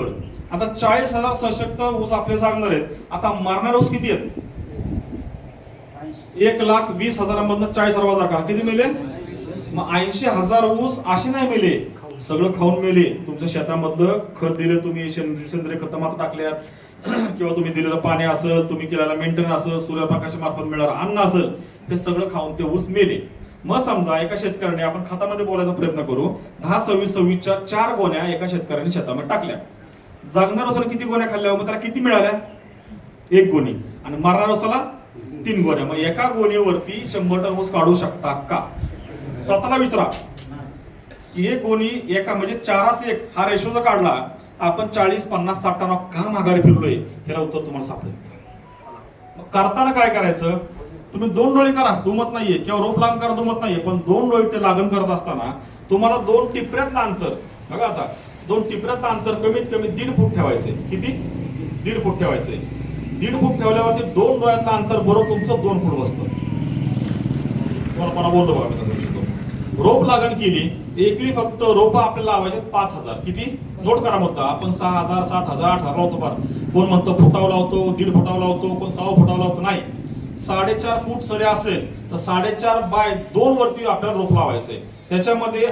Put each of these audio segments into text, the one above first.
महिनेभर. आता 40,000 सशक्त ऊस आपले जागणार आहेत. आता मरणारे ऊस किती आहेत? 1,20,000मधनं 40,000 वजा करा, किती मिळले? मग 80,000 ऊस असे नाही मिळे, सगळं खाऊन मेले. तुमच्या शेतामधलं खत दिलं तुम्ही, सेंद्रिय खत मात्र टाकल्यात किंवा तुम्ही दिलेलं पाणी असेल, तुम्ही केलेला मेंटेनन्स असेल, सूर्यप्रकाशामार्फत मिळणारं अन्न असेल, हे सगळं खाऊन ते ऊस मेले. मग समजा एका शेतकऱ्याने, आपण खतामध्ये बोलायचा प्रयत्न करू, 10-26-26च्या 4 गोण्या एका शेतकऱ्याने शेतामध्ये टाकल्या. जगणार ऊसाला किती गोण्या खाल्ल्या? मग त्याला किती मिळाल्या? 1 गोणी. आणि मरणाऱ्या ऊसाला 3 गोण्या. मग एका गोणीवरती 100 टन ऊस काढू शकता का? स्वतःला विचारा. एक गोणी एका म्हणजे 4:1 हा रेशो जर काढला, आपण 40-50-60 टन का माघारी फिरलोय, ह्याला उत्तर तुम्हाला सापडेल. मग करताना काय करायचं? तुम्ही 2 डोळे करा, दुमत नाहीये, किंवा रोप लागण करा, दुमत नाहीये, पण 2 डोळे ते लागण करत असताना तुम्हाला 2 टिपऱ्यातलं अंतर बघा. आता 2 टिपऱ्यातलं अंतर कमीत कमी 1.5 फूट ठेवायचंय. किती? 1.5 फूट ठेवायचंय. 1.5 फूट ठेवल्यावरती 2 डोळ्यातलं अंतर बरोबर तुमचं 2 फूट बसतं. कोणा बोलतो बघा मी तसं शिकतो. रोप लागण केली, एकरी फक्त रोप आपल्याला लावायचे 5,000. किती? नोट करा. मग आपण 6,000, 7,000, 8,000 लावतो. कोण म्हणतं फुटावर लावतो, 1.5 फुटावर लावतो, कोण 6 फुटावर लावतो. नाही, 4.5 फूट सरी असेल तर 4.5/2 वरती आपल्याला रोप लावायचंय. त्याच्यामध्ये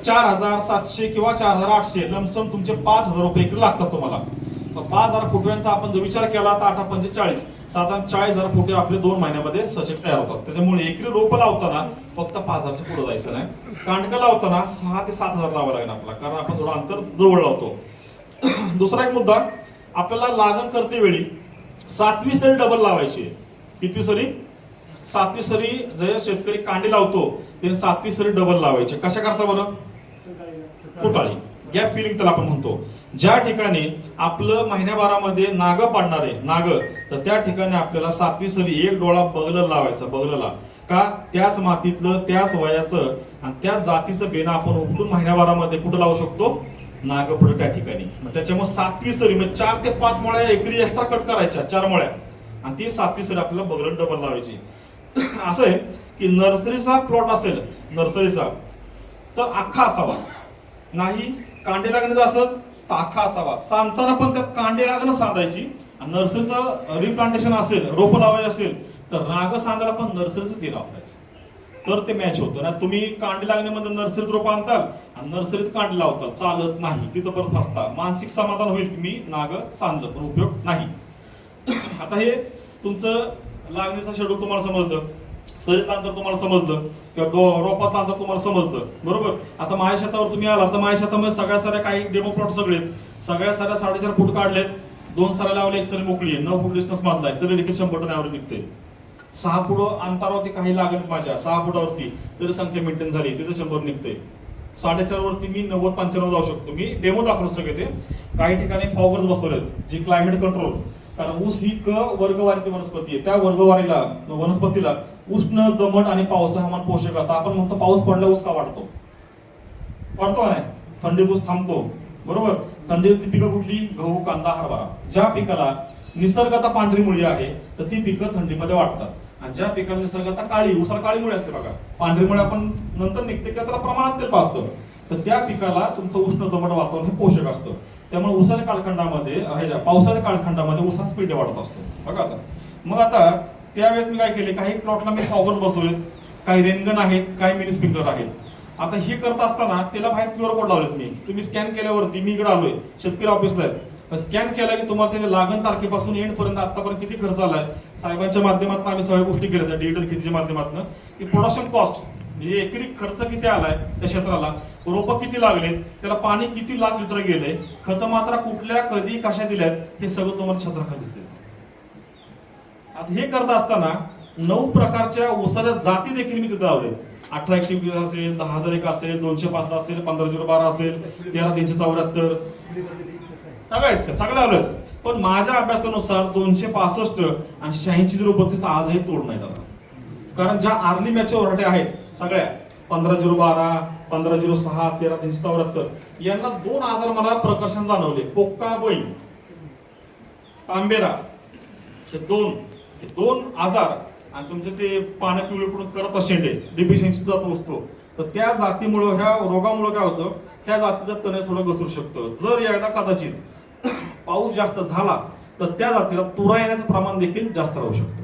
4,700 किंवा 4,800 लमसम तुमचे 5,000 रुपये एकरी लागतात तुम्हाला. 5,000 फुटव्यांचा आपण जर विचार केला तर 8-5-40, साधारण 40,000 फुटे आपले 2 महिन्यामध्ये सशक्त तयार होतात. त्याच्यामुळे एकरी रोप लावताना फक्त 5,000च्या पुढे जायचं नाही. कांडकं लावताना 6,000 ते 7,000 लावावं लागेल आपल्याला, कारण आपण थोडं अंतर जवळ लावतो. दुसरा एक मुद्दा, आपल्याला लागण करते वेळी 7वी सरी डबल लावायची. कितवी सरी? 7वी सरी. जे शेतकरी कांडी लावतो त्याने 7वी सरी डबल लावायची. कशा करता बरं? फुटाळी, गॅप फिलिंग त्याला आपण म्हणतो. ज्या ठिकाणी आपलं महिन्याभरामध्ये नाग पाडणार आहे, नाग, तर त्या ठिकाणी आपल्याला 7वी सरी 1 डोळा बगलला लावायचा. बगलला का? त्याच मातीतलं, त्याच वयाचं आणि त्याच जातीचं बेणं आपण उपटून महिन्याभरामध्ये कुठं लावू शकतो? नागपुढे त्या ठिकाणी. मग त्याच्यामुळे 7वी सरी म्हणजे 4 ते 5 मुळ्या एकरी एक्स्ट्रा कट करायच्या, 4 मुळ्या, आणि ती 7वी सरी आपल्याला बगल डबल लावायची. असं आहे की नर्सरीचा प्लॉट असेल, नर्सरीचा, तर अख्खा असावा. नाही कांडे लागण्याचा असेल तर अख्खा असावा. सांगताना पण त्यात कांडे लागणं सांधायची. आणि नर्सरीचं रिप्लांटेशन असेल, रोपं लावायची असेल तर राग सांगायला पण नर्सरीचं ते वापरायचं, तर ते मॅच होतं ना. तुम्ही कांडी लागण्यामध्ये नर्सरीत रोप आणताल आणि नर्सरीत कांडी लावताल, चालत नाही. तिथं परत फसता. मानसिक समाधान होईल की मी नाग सांगलं, पण उपयोग नाही. आता हे तुमचं लागणीचं शेड्यूल तुम्हाला समजलं, सरीतलं अंतर तुम्हाला समजलं, किंवा रोपातलं अंतर तुम्हाला समजलं, बरोबर. आता माझ्या शेतावर तुम्ही आला तर माझ्या शेतामध्ये सगळ्या साऱ्या काही डेमो प्लॉट सगळे, सगळ्या साऱ्या 4.5 फूट काढलेत, 2 सऱ्या लावल्या, 1 सरी मोकळी आहे, 9 फूट डिस्टन्स मारलाय, तरी देखील 100 टन ॲव्हरेज निघते. 6 फूट अंतरावरती काही लागत माझ्या 6 फुटावरती तरी संख्या मेंटेन झाली, तिथे 100 निघते. 4.5 वरती मी 90-95 जाऊ शकतो. मी डेमो दाखवू सगळे ते. काही ठिकाणी फॉगर्स बसवलेत, जी क्लायमेट कंट्रोल, कारण ऊस ही वर्गवारीतली वनस्पती आहे. त्या वर्गवारीला, वनस्पतीला उष्ण, दमट आणि पावसाळी हवामान पोषक असतं. आपण म्हणतो पाऊस पडला ऊस का वाढतो? वाढतो नाही, थंडीत ऊस थांबतो, बरोबर. थंडीतली पिकं कुठली? गहू, कांदा, हरभरा. ज्या पिकाला निसर्गता पांढरी मुळी आहे तर ती पिकं थंडीमध्ये वाढतात. आणि ज्या पिकाला निसर्गता काळी, ऊसाला काळी मुळी असते बघा, पांढरी मुळे आपण नंतर निघते किंवा त्याला प्रमाणात तेल पाजतं, तर त्या पिकाला तुमचं उष्ण दमट वातावरण हे पोषक असतं. त्यामुळे ऊसाच्या कालखंडामध्ये, पावसाच्या कालखंडामध्ये ऊसा स्पीड वाढत असतो बघा. आता मग आता त्यावेळेस मी काय केले, काही प्लॉटला मी फॉगर्स बसवलेत, काही रेनगन आहेत, काही मिनी स्प्रिंकलर आहेत. आता हे करत असताना त्याला बाहेर QR कोड लावलेत मी. तुम्ही स्कॅन केल्यावरती, मी इकडे आलोय शेतकरी ऑफिसला आहे, स्कॅन केला की तुम्हाला त्याच्या लागण तारखेपासून एंड पर्यंत आतापर्यंत किती खर्च आलाय. साहेबांच्या माध्यमातून आम्ही सगळ्या गोष्टी केल्या त्या डिजिटल खेतीच्या माध्यमातून, की प्रोडक्शन कॉस्ट म्हणजे एकरी खर्च किती आलाय त्या क्षेत्राला, रोपं किती लागलेत, त्याला पाणी किती लाख लिटर गेलंय, खत मात्रा कुठल्या, कधी, कशा दिल्यात, हे सगळं तुम्हाला क्षेत्राखाली दिसते. आता हे करत असताना 9 प्रकारच्या ऊसाच्या जाती देखील मी तिथे लावले. 18-120 असेल, 10,001 असेल, 205 असेल, 15-012 असेल, 13-374, सगळ्या आहेत का? सगळ्या आलोय. पण माझ्या अभ्यासानुसार 265 आणि 86-032 आजही तोड नाही दादा. कारण ज्या आर्ली मॅच्युअर व्हरायटी आहेत सगळ्या, 15-012, 15-06, 13-374, यांना 2 आजार मला प्रकर्षण जाणवले. पोक्का बैल, तांबेरा, हे दोन आजार, आणि तुमचे ते पानं पिवळे पडून करत शेंडे, डिफिशियन्सी जात असतो, तर त्या जातीमुळं, ह्या रोगामुळं काय होतं, ह्या जातीचं तण थोडं घसरू शकतं. जर एकदा कदाचित पाऊस जास्त झाला तर त्या जातीला तुरा येण्याचं प्रमाण देखील जास्त राहू शकतं.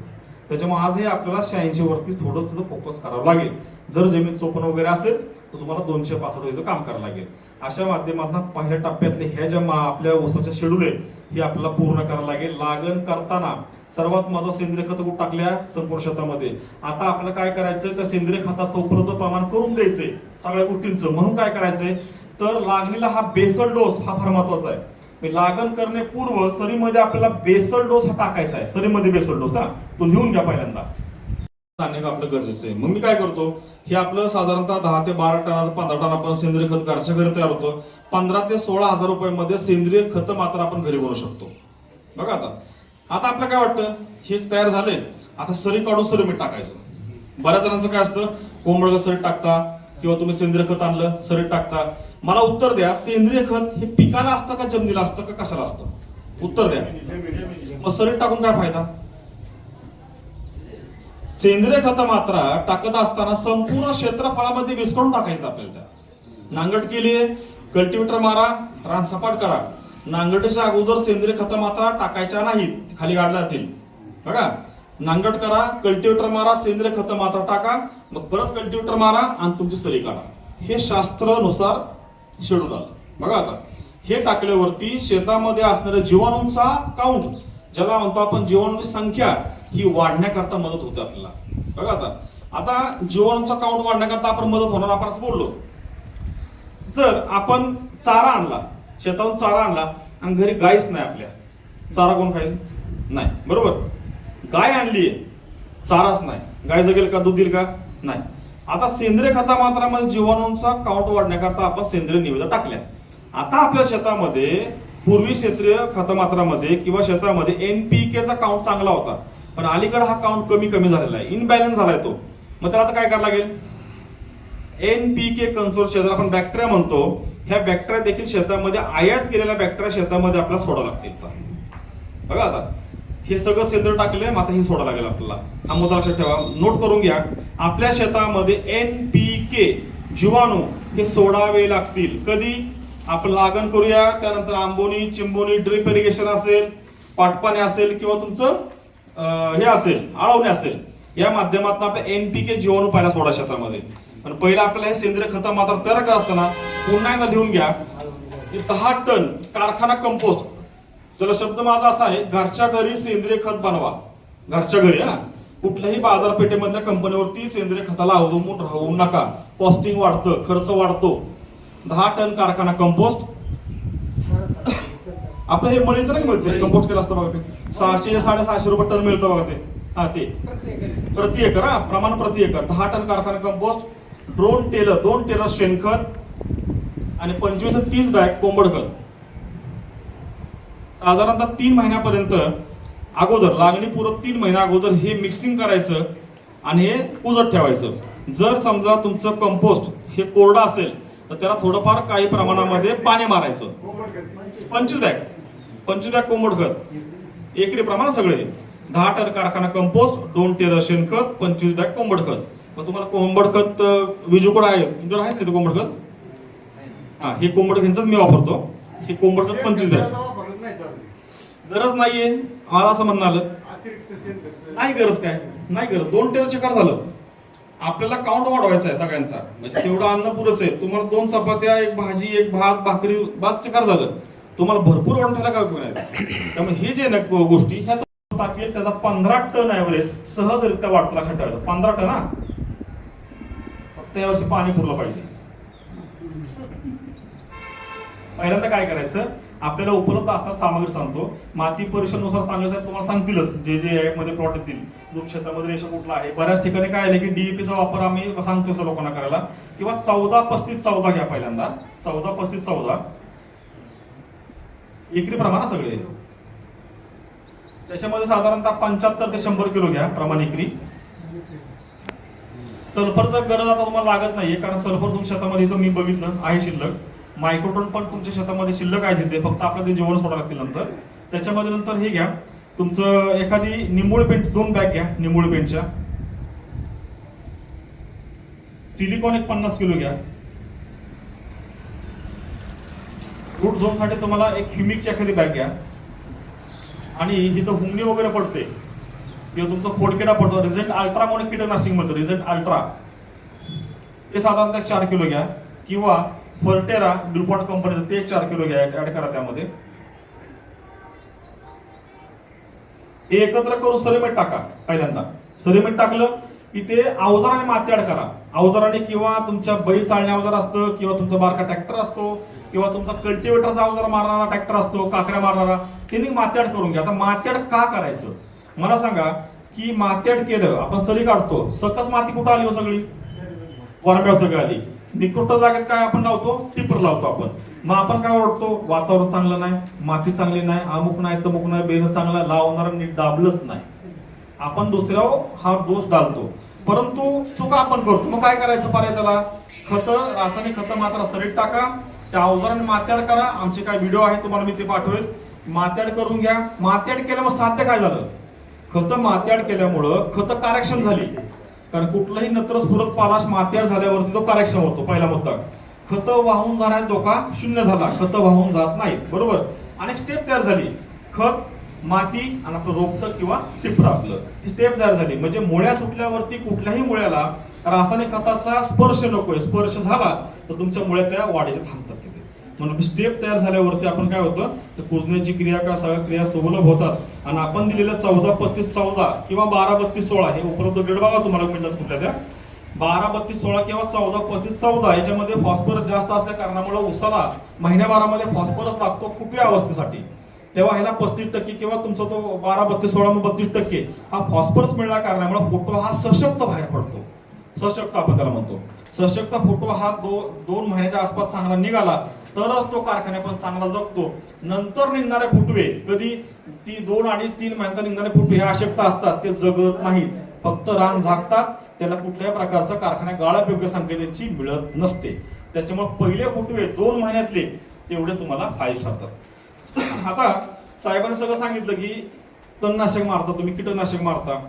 त्याच्यामुळे आज हे आपल्याला 86 वरती थोडंसं फोकस करावं लागेल. जर जमीन चोपण वगैरे असेल तर तुम्हाला 265 इथं काम करावं लागेल. अशा माध्यमातून पहिल्या टप्प्यातले ह्या ज्या आपल्या ऊसाच्या शेड्यूल आहे हे आपल्याला पूर्ण करावं लागेल. लागण करताना सर्वात महत्त्वाचं सेंद्रिय खत कुठं टाकल्या संपूर्ण शेतामध्ये. आता आपल्याला काय करायचं, त्या सेंद्रिय खताचं उपलब्ध प्रमाण करून द्यायचंय सगळ्या गोष्टींचं. म्हणून काय करायचंय तर लागणीला हा बेसल डोस हा फार महत्वाचा आहे. लागण करणे पूर्व सरीमध्ये आपल्याला बेसल डोस हा टाकायचा आहे. सरीमध्ये बेसल डोस हा तो लिहून घ्या पहिल्यांदा, सांगणे आपलं गरजेचं आहे. मग मी काय करतो, हे आपलं साधारणतः 10 ते 12 टनाचं 15 टन आपण सेंद्रिय खत घरच्या घरी तयार होतो. 15 ते 16,000 रुपयामध्ये सेंद्रिय खत मात्र आपण घरी बनवू शकतो. बघा आता आपल्याला काय वाटतं, हे तयार झाले, आता सरी काढून सरी मीठ टाकायचं. बऱ्याच जणांचं काय असतं, कोंबडं सरीत टाकता किंवा तुम्ही सेंद्रिय खत आणलं सरीत टाकता. मला उत्तर द्या, सेंद्रिय खत हे पिकाला असतं का जमिनीला असतं का कशाला असतं? उत्तर द्या. मग सरीत टाकून काय फायदा? सेंद्रिय खत मात्र टाकत असताना संपूर्ण क्षेत्रफळामध्ये विस्कळून टाकायचं आपल्याला. त्या नांगट केली, कल्टिवेटर मारा, रान सपाट करा. नांगटीच्या अगोदर सेंद्रिय खत मात्र टाकायच्या नाहीत, खाली काढल्या जातील. बघा, नांगट करा, कल्टिवेटर मारा, सेंद्रिय खत मात्र टाका, मग परत कल्टिवेटर मारा आणि तुमची सरी काढा. हे शास्त्रानुसार शेड्यूल आलं. बघा आता हे टाकल्यावरती शेतामध्ये असणाऱ्या जीवाणूंचा काउंट, ज्याला म्हणतो आपण जीवाणूंची संख्या, ही वाढण्याकरता मदत होते आपल्याला. बघा आता जीवाणूंचा काउंट वाढण्याकरता आपण मदत होणार, आपण असं बोललो. जर आपण चारा आणला, शेतातून चारा आणला आणि घरी गायच नाही आपल्या, चारा कोण खाईल? नाही, बरोबर. गाय आणली, चाराच नाही, गाय जगेल का? दूध देईल का? नाही. आता सेंद्रिय खतामात्रामध्ये जीवाणूंचा काउंट वाढण्याकरता आपण सेंद्रिय निविदा टाकल्या. आता आपल्या शेतामध्ये पूर्वी सेंद्रिय खतमात्रामध्ये किंवा शेतामध्ये NPK चा काउंट चांगला होता, पण अलीकडे हा काउंट कमी झालेला आहे, इनबॅलन्स झालाय तो. मग त्याला आता काय करावं लागेल? NPK कन्सोर्शियम आपण बॅक्टेरिया म्हणतो, ह्या बॅक्टेरिया देखील शेतामध्ये आयात केलेल्या बॅक्टेरिया शेतामध्ये आपल्याला सोडावं लागतील. बघा आता हे सगळं सेंद्रिय टाकले, आता हे सोडावं लागेल आपल्याला. हा मुद्दा लक्षात ठेवा, नोट करून घ्या. आपल्या शेतामध्ये NPK जीवाणू हे सोडावे लागतील. कधी? आपण लागण करूया, त्यानंतर आंबोनी, चिंबोनी, ड्रिप इरिगेशन असेल, पाटपाणी असेल किंवा तुमचं हे असेल आळवणे असेल, या माध्यमातून आपल्या NPK जीवाणू पहिला सोडा शेतामध्ये. पण पहिला आपल्याला हे सेंद्रिय खत मात्र तयार करत असताना पुन्हा एकदा लिहून घ्या, 10 टन कारखाना कंपोस्ट. जरा शब्द माझा असा आहे, घरच्या घरी सेंद्रिय खत बनवा. घरच्या घरी, हा, कुठल्याही बाजारपेठेमधल्या कंपनीवरती सेंद्रिय खताला अवलंबून राहू नका. कॉस्टिंग वाढतं, खर्च वाढतो. 10 टन कारखाना कंपोस्ट. आपलं हे मळीचं नाही मिळते, कंपोस्ट केलं असतं बघा, ते 600-650 रुपये टन मिळतं बघा ते. हा, ते प्रति एकर, हा, प्रमाण प्रति एकर. 10 टन कारखाना कंपोस्ट, 2 टेलर शेणखत आणि 25 ते 30 बॅग कोंबड खत. साधारणतः 3 महिन्यापर्यंत अगोदर, लागणीपूर्व 3 महिन्या अगोदर हे मिक्सिंग करायचं आणि हे कुजत ठेवायचं. जर समजा तुमचं कंपोस्ट हे कोरडं असेल तर त्याला थोडंफार काही प्रमाणामध्ये पाणी मारायचं. 25 बॅग कोंबड खत एकरी प्रमाण सगळे. 10 टन कारखाना कंपोस्ट, 2 टेलर शेणखत, 25 बॅग कोंबड खत. मग तुम्हाला कोंबड खत विजूकडे आहे, तुमच्याकडे आहे नाही कोंबड खत? हा, हे कोंबड खतच मी वापरतो. हे कोंबड खत 25 बॅग. गरज नाहीये मला असं म्हणणं आलं, नाही गरज, काय नाही गरज. 2 टेलर चिकार झालं. आपल्याला काउंट वाढवायचा आहे सगळ्यांचा, म्हणजे तेवढं अन्न पुरेसं आहे. तुम्हाला 2 चपात्या, 1 भाजी, 1 भात, भाकरी बस चिकार झालं. तुम्हाला भरपूर वाढून ठेवला काय उपयोग नाही. त्यामुळे हे जे गोष्टी ह्या टाकेल त्याचा 15 टन ऍव्हरेज सहजरित्या वाढतं. लक्षात ठेवायचं 15 टन. हा, फक्त यावर्षी पाणी पुरलं पाहिजे. पहिल्यांदा काय करायचं, आपल्याला उपलब्ध असणारी सामग्री सांगतो. माती परीक्षेनुसार सांगायचं तुम्हाला सांगतीलच, जे मध्ये प्लॉट येतील, तुमच्या शेतामध्ये रेशा कुठला आहे. बऱ्याच ठिकाणी काय आहे की DAP चा वापर आम्ही सांगतो लोकांना करायला, किंवा 14-35-14 घ्या पहिल्यांदा. 14-35-14 एकरी प्रमाण सगळे. त्याच्यामध्ये साधारणतः 75 ते 100 किलो घ्या प्रमाण एकरी. सल्फरचं गरज आता तुम्हाला लागत नाहीये, कारण सल्फर तुमच्या शेतामध्ये इथं मी बघितलं आहे शिल्लक. मायक्रोटोन पण तुमच्या शेतामध्ये शिल्लक आहे तिथे, फक्त आपल्याला ते जीवन सोडावं लागतील नंतर. त्याच्यामध्ये नंतर हे घ्या तुमचं एखादी निंबोळी पेंट, 2 बॅग घ्या निंबोळी पेंटच्या. सिलिकॉन एक 50 किलो घ्या. रूट झोन साठी तुम्हाला एक ह्युमिकची एखादी बॅग घ्या. आणि इथं हुमणी वगैरे पडते किंवा तुमचा फोडकिडा पडतो, रिझल्ट अल्ट्रा म्हणून कीटकनाशक मध्ये रिझल्ट अल्ट्रा, ते साधारणतः 4 किलो घ्या. किंवा फर्टेरा ड्युपॉन्ट कंपनीचं ते 4 किलो घ्या, ऍड करा त्यामध्ये. हे एकत्र करून सरेमीठ टाका. पहिल्यांदा सरेमीठ टाकलं की ते अवजाराने माती ऍड करा. अवजाराने किंवा तुमच्या बैल चालणे अवजार असतं, किंवा तुमचा बारका ट्रॅक्टर असतो, किंवा तुमचा कल्टिवेटरचा अवजार मारणारा ट्रॅक्टर असतो, काकड्या मारणारा, त्यांनी माती ऍड करून घ्या. आता माती ऍड का करायचं मला सांगा, की माती ऍड केलं आपण सरी काढतो, सकस माती कुठं आली हो सगळी, वरब्यावर सगळी आली. निकृष्ट जागेत काय आपण लावतो, टिपर लावतो आपण. मग आपण काय ओरडतो, वातावरण चांगलं नाही, माती चांगली नाही, अमुक नाही तमुक नाही, बेन चांगला, लावणारा नीट दाबलंच नाही, आपण दुसऱ्यावर हा दोष डालतो. परंतु चुका आपण करतो. मग काय करायचं पर्याय त्याला, खतं, रासायनिक खतं मात्र सरीत टाका, त्या अवजाराने मात्याड करा. आमचे काय व्हिडिओ आहे तुम्हाला मी ते पाठवेल. मात्याड करून घ्या. मात्याड केल्यामुळे साध्य काय झालं, खतं मात्याड केल्यामुळं खतं कार्यक्षम झाली. कारण कुठलाही नत्रस्फुरत पालाश मात्याड झाल्यावरती तो कार्यक्षम होतो. पहिला मुद्दा. खतं वाहून जाण्याचा धोका शून्य झाला, खतं वाहून जात नाहीत. बरोबर. अनेक स्टेप तयार झाली, खत, माती आणि आपलं रोपटं किंवा टिपर, आपलं स्टेप तयार झाली. म्हणजे मुळ्या सुटल्यावरती कुठल्याही मुळ्याला रासायनिक खताचा स्पर्श नकोय. स्पर्श झाला तर तुमच्या मुळ्या त्या वाढीच्या थांबतात तिथे. म्हणून स्टेप तयार झाल्यावरती आपण काय होतं, तर कुजण्याची क्रिया का सगळ्या क्रिया सुलभ होतात. आणि आपण दिलेलं 14-35-14 किंवा 12-32-16 हे उपलब्ध ग्रेड बघा तुम्हाला मिळतात कुठल्या त्या. 12-32-16 किंवा 14-35-14 याच्यामध्ये फॉस्फरस जास्त असल्या कारणामुळे उसाला महिन्याभरामध्ये फॉस्फरस लागतो फुटव्या अवस्थेसाठी. तेव्हा ह्याला 35% किंवा तुमचा तो 12-32-16 मग 32% हा फॉस्फरस मिळणार कारणामुळे फुटवा हा सशक्त बाहेर पडतो. सशक्त आपण त्याला म्हणतो. सशक्त फुटवा हा 2 महिन्याच्या आसपास चांगला निघाला तरच तो कारखान्या पण चांगला जगतो. नंतर निघणारे फुटवे कधी ती 2, 2.5, 3 महिन्यात निघणारे फुटवे हे अशक्त असतात, ते जगत नाहीत, फक्त रान झाकतात. त्याला कुठल्याही प्रकारचं कारखान्या गाळप योग्य संकेताची मिळत नसते. त्याच्यामुळे पहिले फुटवे 2 महिन्यातले तेवढे तुम्हाला फायदे ठरतात. आता साहेबांनी सगळं सांगितलं की तणनाशक मारता तुम्ही, कीटकनाशक मारता.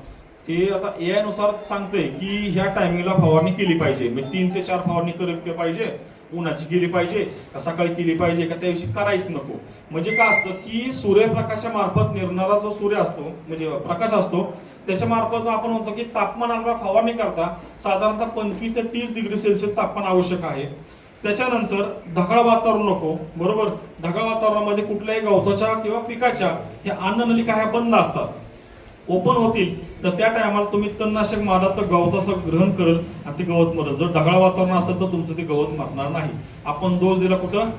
हे आता AI नुसार सांगतंय की ह्या टायमिंगला फवारणी केली पाहिजे, म्हणजे 3 ते 4 फवारणी केली पाहिजे. उन्हाची केली पाहिजे का सकाळी केली पाहिजे का त्या दिवशी करायच नको. म्हणजे काय असतं की सूर्यप्रकाशामार्फत निरणारा जो सूर्य असतो, म्हणजे प्रकाश असतो, त्याच्या मार्फत आपण म्हणतो की तापमानाला फवारणी करता साधारणतः 25 ते 30 डिग्री सेल्सिअस तापमान आवश्यक आहे. त्याच्यानंतर ढगाळ वातावरण नको. बरोबर. ढगाळ वातावरणामध्ये कुठल्याही गवताच्या किंवा पिकाच्या हे अन्ननलिका ह्या बंद असतात, ओपन होतील, तर त्या टायमाला तुम्ही तणनाशक मारला तर गवताचं ग्रहण करेल आणि ते गवत मरेल. जर ढगाळ वातावरण असेल तर तुमचं ते गवत मरणार नाही. आपण दोष दिला कुठं,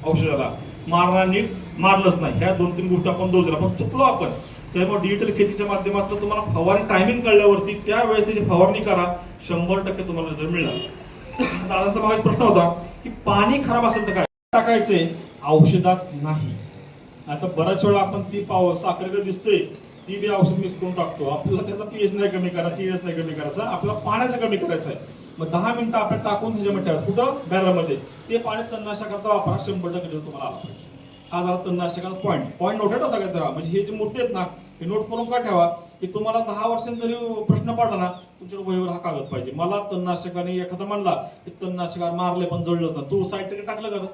औषधाला. मारणार नीट मारलंच नाही, ह्या 2-3 गोष्टी आपण दोष दिला, पण चुकलो आपण. त्यामुळे डिजिटल शेतीच्या माध्यमातून तुम्हाला फवारणी टायमिंग कळल्यावरती त्यावेळेस त्याची फवारणी करा, 100% तुम्हाला रिझल्ट मिळणार. दादांचा मागास प्रश्न होता की पाणी खराब असेल तर काय टाकायचे, औषधात नाही. आता बऱ्याच वेळा आपण ती साखर दिसते ती बी औषध मिक्स करून टाकतो. आपल्याला त्याचा pH नाही कमी करायचा, TS नाही कमी करायचा, आपल्याला पाण्याचं कमी करायचं आहे. मग 10 मिनिटं आपण टाकून त्याच्यामध्ये ठेवायचं कुठं, बॅरलमध्ये. ते पाणी तणनाशकाचा वापरा, 100% तुम्हाला आला पाहिजे. हा झाला तणनाशकाचा पॉईंट नोट आहे सगळ्यात ठेवा. म्हणजे हे जे मुद्दे आहेत ना हे नोट करून का ठेवा की तुम्हाला 10 वर्षांनी जरी प्रश्न पडला ना तुमच्या वहीवर हा कागद पाहिजे. मला तणनाशकाने एखादा म्हणला की तणनाशकावर मारले पण जळलंच ना, तू साईड टाकलं का,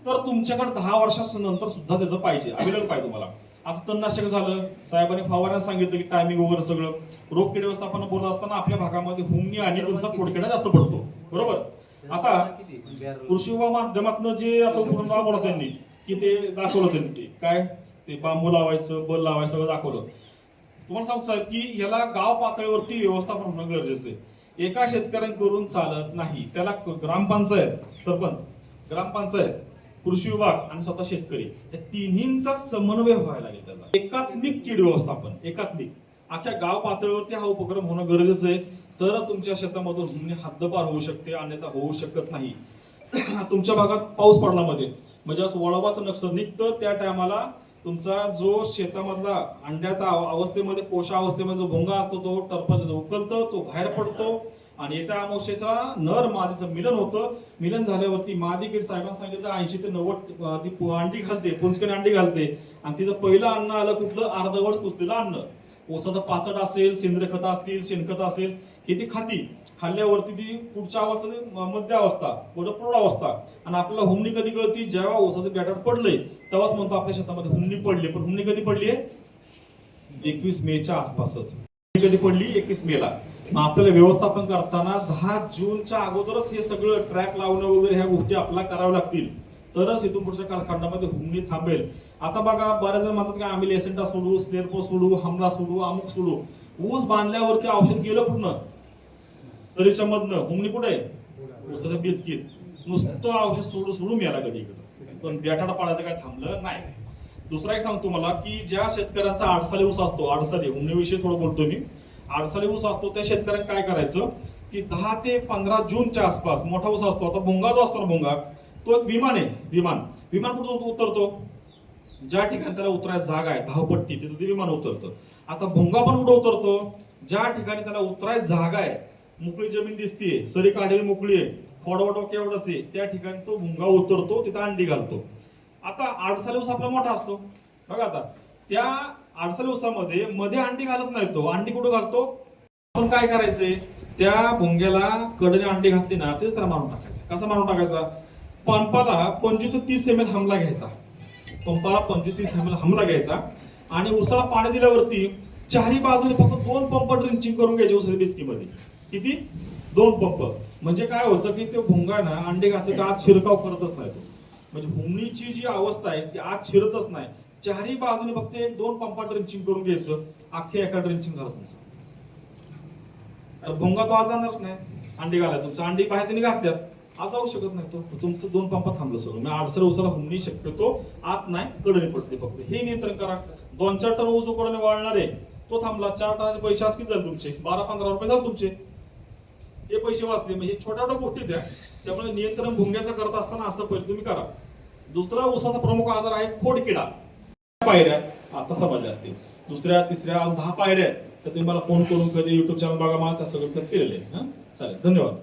तर तुमच्याकडे 10 वर्षानंतर सुद्धा त्याचं पाहिजे, अवेलेबल पाहिजे तुम्हाला. आता तणनाशक झालं, साहेबांनी फवारण्यास सांगितलं की टायमिंग वगैरे सगळं. रोग किड व्यवस्थापन बोलत असताना आपल्या भागामध्ये हुमणी आणि तुमचा खोडकिडा जास्त पडतो. बरोबर. आता कृषी विभाग माध्यमातून जे आता उपक्रम बोलत त्यांनी की ते दाखवलं, त्यांनी ते काय ते बांबू लावायचं, बल लावायचं सगळं दाखवलं. तुम्हाला सांगतो साहेब की याला गाव पातळीवरती व्यवस्थापन होणं गरजेचं आहे. एका शेतकऱ्यांकडून चालत नाही. त्याला ग्रामपंचायत, सरपंच, ग्रामपंचायत, कृषी विभाग आणि स्वतः शेतकरी या तिन्हींचा समन्वय व्हायला लागेल. त्याचा एकात्मिक कीड व्यवस्थापन, एकात्मिक अख्ख्या गाव पातळीवरती हा उपक्रम होणं गरजेचं आहे. तर तुमच्या शेतामधून हद्दपार होऊ शकते, अन्यथा होऊ शकत नाही. तुमच्या भागात पाऊस पडला मध्ये म्हणजे असं वळवाचं नक्षत्र निघतं, त्या टायमाला तुमचा जो शेतामधला अंड्याचा अवस्थेमध्ये, कोशा अवस्थेमध्ये जो भोंगा असतो तो टरफल उकलतो, तो बाहेर पडतो आणि येत्या अमावस्येचा नर मादीचं मिलन होतं. मिलन झाल्यावरती मादी कीड साहेबांनी सांगितलं 80 ते 90 ती अंडी घालते, पुंजक्याने अंडी घालते आणि तिचं पहिलं अन्न आलं कुठलं, अर्धवट कुजलेलं अन्न. ऊसाचं पाचट असेल, सेंद्रिय खत असतील, शेणखत असेल, हे ती खाती. खाल्ल्यावरती ती पुढच्या अवस्था मध्य अवस्था, पुढे प्रौढ अवस्था. आणि आपल्याला हुमणी कधी कळती, जेव्हा ऊसाचं बॅटर पडलंय तेव्हाच म्हणतो आपल्या शेतामध्ये हुमणी पडली. पण हुमणी कधी पडली आहे? 21 मेच्या आसपासच. कधी पडली? 21 मेला. मग आपल्याला व्यवस्थापन करताना 10 जूनच्या अगोदरच हे सगळं ट्रॅक लावणं वगैरे ह्या गोष्टी आपल्याला कराव्या लागतील, तरच इथून पुढच्या कालखंडामध्ये हुमणी थांबेल. आता बघा, बऱ्याच जण म्हणतात की आम्ही एसेंटा सोडू, स्लेरपो सोडू, हमला सोडू, अमुक सोडू. ऊस बांधल्यावरती औषध गेलं कुठनं? सरीच्या मधनं. हुमणी कुठे आहे? ऊसाच्या बिचकीत. नुसतं औषध सोडू सोडू मिळाला कधी इकडं, पण बॅटाडा पाडायचं काय थांबलं नाही. दुसरा एक सांगतो मला की ज्या शेतकऱ्यांचा आडसाली ऊस असतो, आडसाली हुमणीविषयी थोडं बोलतो मी, आडसाली ऊस असतो त्या शेतकऱ्यांनी काय करायचं की 10 ते 15 जूनच्या आसपास मोठा ऊस असतो. आता भोंगा जो असतो ना, भोंगा तो एक विमान आहे. विमान कुठं उतरतो? ज्या ठिकाणी त्याला उतरायची जागा आहे, धावपट्टी, तिथं ते विमान उतरतं. आता भोंगा पण कुठं उतरतो? ज्या ठिकाणी त्याला उतरायची जागा आहे, मोकळी जमीन दिसतीये, सरी काढलेली मोकळी आहे, खोडवा डोक्या एवढंच आहे, त्या ठिकाणी तो भोंगा उतरतो, तिथं अंडी घालतो. आता आडसाली ऊस आपला मोठा असतो बघा. आता त्या आडसाली ऊसामध्ये मध्ये अंडी घालत नाही. तो अंडी कुठं घालतो? आपण काय करायचंय, त्या भोंग्याला कडने अंडी घातली ना, तेच त्याला मारून टाकायचं. कसं मारून टाकायचा? पंपाला 25 ते 30 ml हमला घ्यायचा. पंपाला 25 ते 30 ml हमला घ्यायचा आणि उसाला पाणी दिल्यावरती चारही बाजूने फक्त 2 पंप ड्रिंचिंग करून घ्यायचे उसाच्या बिस्कीमध्ये. किती? 2 पंप. म्हणजे काय होतं की ते भोंगा ना अंडे घातले तर आत शिरकाव करतच नाही तो. म्हणजे हुमणीची जी अवस्था आहे ती आत शिरतच नाही. चारही बाजूने फक्त 2 पंपा ड्रिंचिंग करून घ्यायचं. अख्खे एका ड्रिंचिंग झालं तुमचं. भोंगा तो आज जाणारच नाही. अंडी घालाय तुमचं, अंडी बाहेर त्यांनी घातल्यात, आज जाऊ शकत नाही तो. तुमचं 2 पंपा थांबलं सगळं. म्हणजे आडसर उसाला हुमणी शक्यतो आत नाही, कडने पडते फक्त. हे नियंत्रण करा. 2-4 टन ऊस कडने वाळणार आहे, तो थांबला. 4 टनाचे पैसे आज किती झाले तुमचे? 12-15 रुपये झाले तुमचे. हे पैसे वाचले. म्हणजे छोट्या छोट्या गोष्टी द्या. त्यामुळे नियंत्रण भोंग्याचं करत असताना असं पहिले तुम्ही करा. दुसरा ऊसाचा प्रमुख आजार आहे खोडकिडा. पायऱ्या आता समजल्या असतील. दुसऱ्या तिसऱ्या 10 पायऱ्या आहेत. तर तुम्ही मला फोन करून कधी युट्यूब चॅनल बघा, मला त्या सगळं केलेले आहे. चालेल, धन्यवाद.